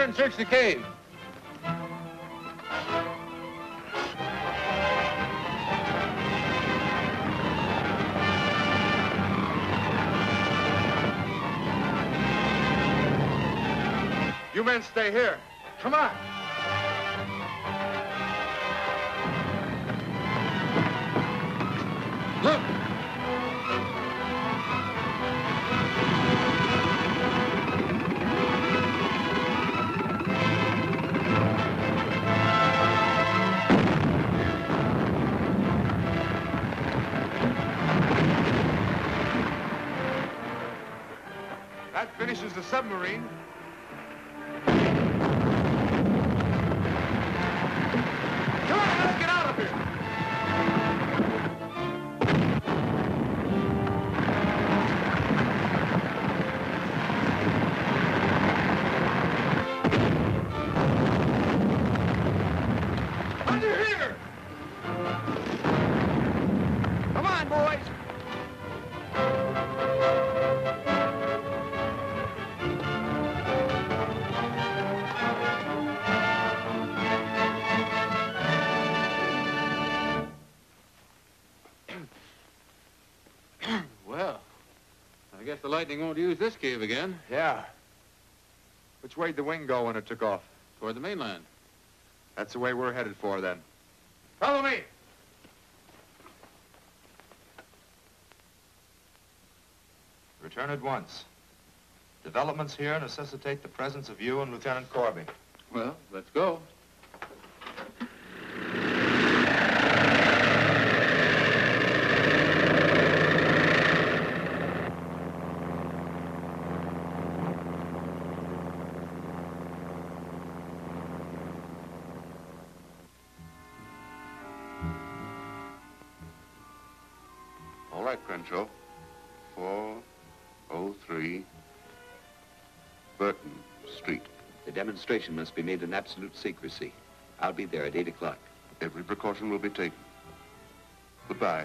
and search the cave. You men stay here. Come on. Look! That finishes the submarine. Come on, let's get out of here. Under here! Come on, boys. Well, I guess the lightning won't use this cave again. Yeah. Which way'd the wing go when it took off? Toward the mainland. That's the way we're headed for, then. Follow me. Return at once. Developments here necessitate the presence of you and Lieutenant Corby. Well, let's go. All right, Crenshaw. 403 Burton Street. The demonstration must be made in absolute secrecy. I'll be there at 8 o'clock. Every precaution will be taken. Goodbye.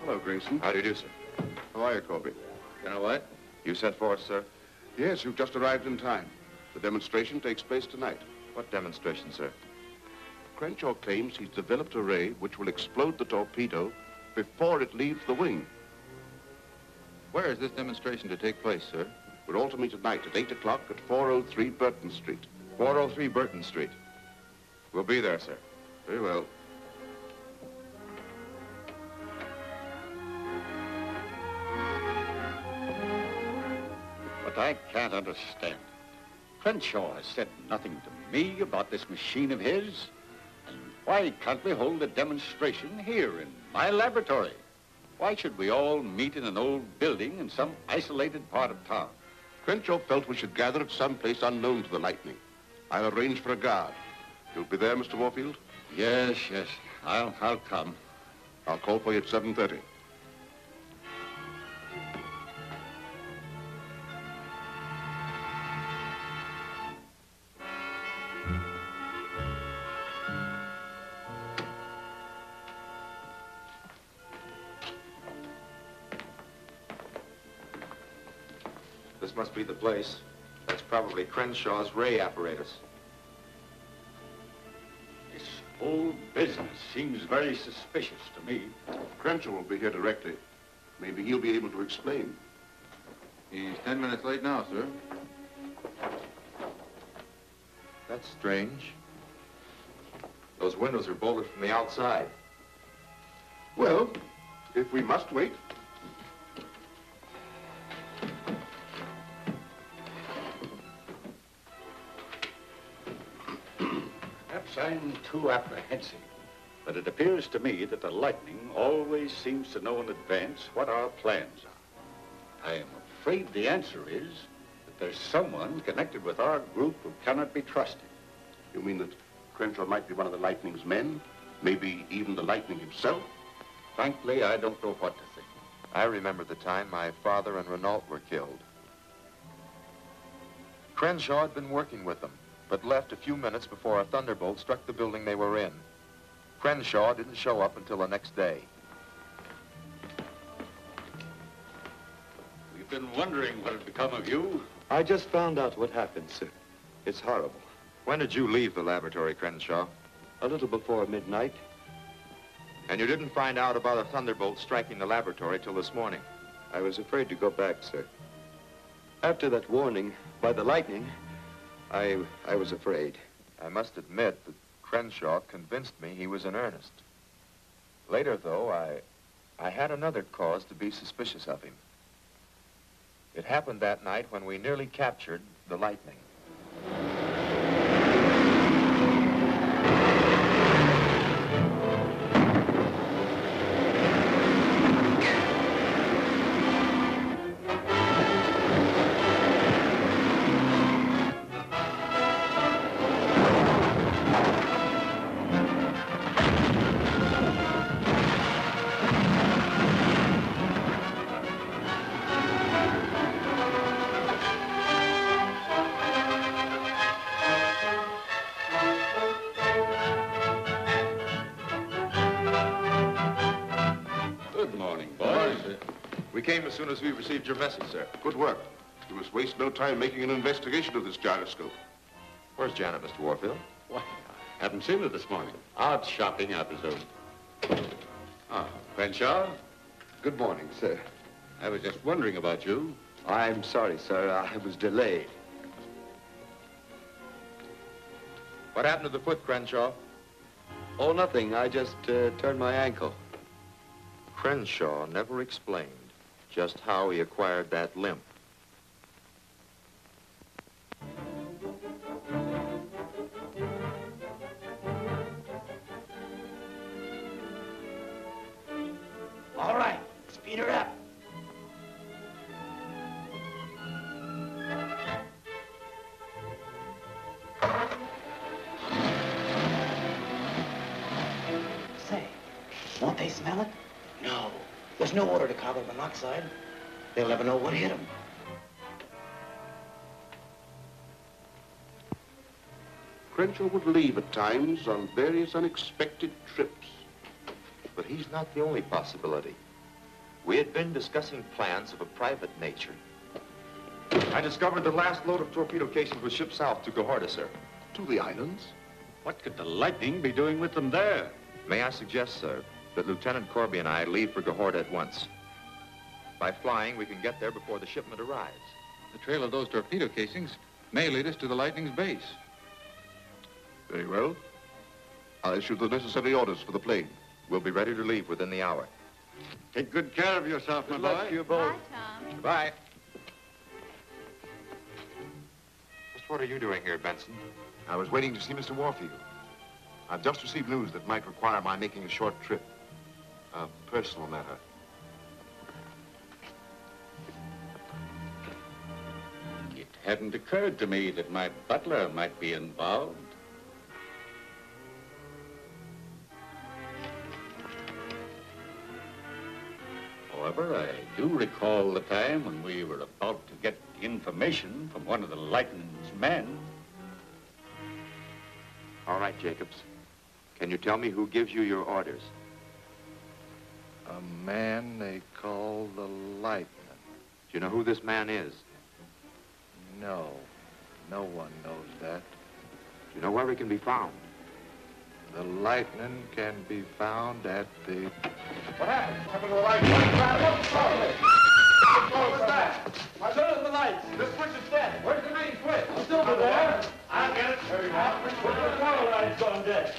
Hello, Grayson. How do you do, sir? How are you, Corby? You know what? You sent for us, sir? Yes, you've just arrived in time. The demonstration takes place tonight. What demonstration, sir? Crenshaw claims he's developed a ray which will explode the torpedo before it leaves the wing. Where is this demonstration to take place, sir? We're all to meet tonight at 8 o'clock at 403 Burton Street. 403 Burton Street. We'll be there, sir. Very well. What I can't understand, Crenshaw has said nothing to me about this machine of his. And why can't we hold a demonstration here in my laboratory? Why should we all meet in an old building in some isolated part of town? Crenshaw felt we should gather at some place unknown to the lightning. I'll arrange for a guard. You'll be there, Mr. Warfield? Yes, I'll come. I'll call for you at 7:30. This must be the place. That's probably Crenshaw's ray apparatus. This whole business seems very suspicious to me. Crenshaw will be here directly. Maybe he'll be able to explain. He's 10 minutes late now, sir. That's strange. Those windows are bolted from the outside. Well, if we must wait. Perhaps I'm too apprehensive, but it appears to me that the lightning always seems to know in advance what our plans are. I am afraid the answer is that there's someone connected with our group who cannot be trusted. You mean that Crenshaw might be one of the lightning's men? Maybe even the lightning himself? Frankly, I don't know what to think. I remember the time my father and Renault were killed. Crenshaw had been working with them, but left a few minutes before a thunderbolt struck the building they were in. Crenshaw didn't show up until the next day. We've been wondering what had become of you. I just found out what happened, sir. It's horrible. When did you leave the laboratory, Crenshaw? A little before midnight. And you didn't find out about a thunderbolt striking the laboratory till this morning? I was afraid to go back, sir. After that warning by the lightning, I was afraid. I must admit that Crenshaw convinced me he was in earnest. Later, though, I had another cause to be suspicious of him. It happened that night when we nearly captured the lightning. We came as soon as we received your message, sir. Good work. You must waste no time making an investigation of this gyroscope. Where's Janet, Mr. Warfield? Why, I haven't seen her this morning. Out shopping, I presume. Ah, Crenshaw, Good morning, sir. I was just wondering about you. I'm sorry, sir. I was delayed. What happened to the foot, Crenshaw? Oh, nothing. I just turned my ankle. Crenshaw never explained just how he acquired that limp. All right, speed her up. Say, won't they smell it? No. There's no odor to carbon monoxide. They'll never know what hit them. Crenshaw would leave at times on various unexpected trips. But he's not the only possibility. We had been discussing plans of a private nature. I discovered the last load of torpedo casings was shipped south to Gahorta, sir. To the islands? What could the lightning be doing with them there? May I suggest, sir, that Lieutenant Corby and I leave for Gahorta at once. By flying, we can get there before the shipment arrives. The trail of those torpedo casings may lead us to the Lightning's base. Very well. I'll issue the necessary orders for the plane. We'll be ready to leave within the hour. Take good care of yourself, my Good luck boy. to you both. Bye, Tom. Goodbye. Just what are you doing here, Benson? I was waiting to see Mr. Warfield. I've just received news that might require my making a short trip. A personal matter. It hadn't occurred to me that my butler might be involved. However, I do recall the time when we were about to get information from one of the Lightning's men. All right, Jacobs. Can you tell me who gives you your orders? A man they call the Lightning. Do you know who this man is? No, no one knows that. Do you know where he can be found? The Lightning can be found at the... What happened? What happened to the lights? What was that? I turned on the lights. This switch is dead. Where's the main switch? It's still there. I'll get it. Hurry now. Where's the power line's gone dead?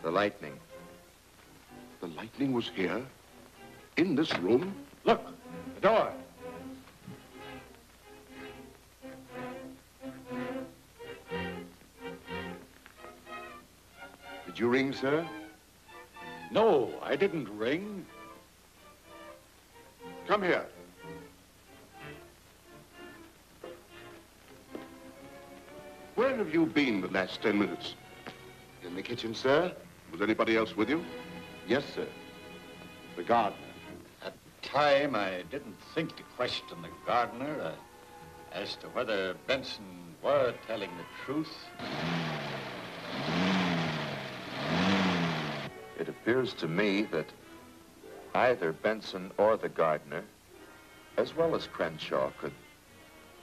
The Lightning. The Lightning was here? In this room? Look, the door. Did you ring, sir? No, I didn't ring. Come here. Where have you been the last 10 minutes? In the kitchen, sir? Was anybody else with you? Yes, sir. The gardener. time, I didn't think to question the gardener as to whether Benson were telling the truth. It appears to me that either Benson or the gardener, as well as Crenshaw,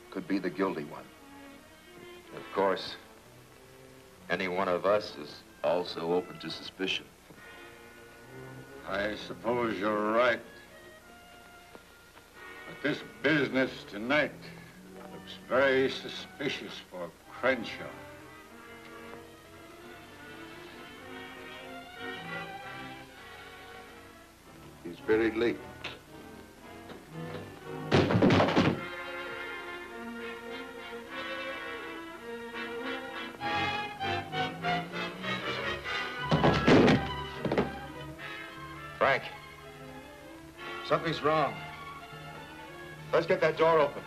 could be the guilty one. Of course, any one of us is also open to suspicion. I suppose you're right. But this business tonight looks very suspicious for Crenshaw. He's very late. Frank, something's wrong. Let's get that door open.